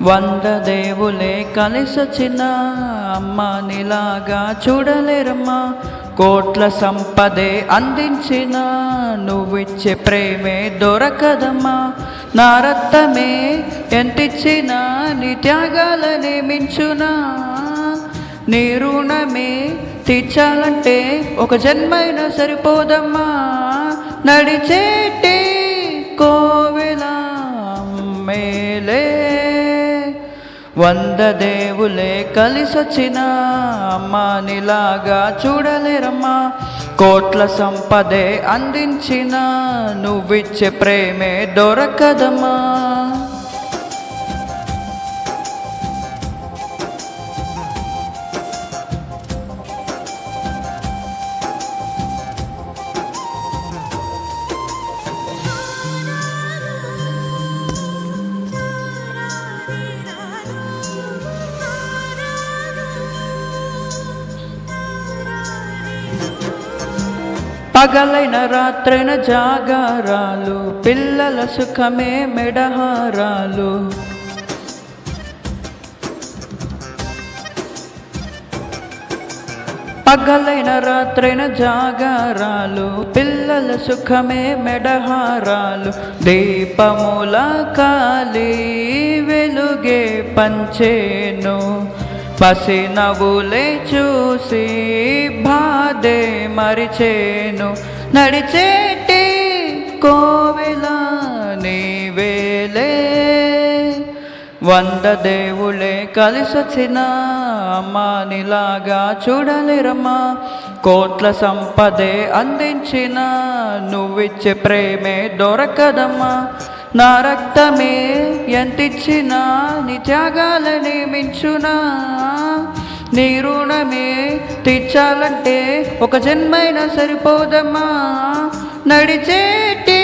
వంద దేవులే కలిసొచ్చిన అమ్మ నీలాగా చూడలేరమ్మా. కోట్ల సంపదే అందించిన నువ్విచ్చే ప్రేమే దొరకదమ్మా. నా రక్తమే ఎంతిచ్చినా నీ త్యాగాలనే మించునా. నీ రుణమే తీర్చాలంటే ఒక జన్మైనా సరిపోదమ్మా. నడిచేటి కోవెల మేలే వంద దేవులే కలిసొచ్చిన అమ్మ నీలాగా చూడలేరమ్మా. కోట్ల సంపదే అందించిన నువ్విచ్చే ప్రేమే దొరకదమ్మా. పగలైన రాత్రైన జాగారాలు, పిల్లల సుఖమే మెడహారాలు. పగలైన రాత్రైన జాగారాలు, పిల్లల సుఖమే మెడహారాలు. దీపముల కాలి వెలుగే పంచేను, పసి నవ్వులే చూసి బాధే మరిచేను. నడిచేటి కోవెల నీవేలే వంద దేవులే కలిసొచ్చిన అమ్మ నీలాగా చూడలేరమ్మా. కోట్ల సంపదే అందించిన నువ్విచ్చే ప్రేమే దొరకదమ్మా. నా రక్తమే ఎంతిచ్చినా నీ త్యాగాలని మించునా. నీ రుణమే తీర్చాలంటే ఒక జన్మైనా సరిపోదమ్మా. నడిచేటి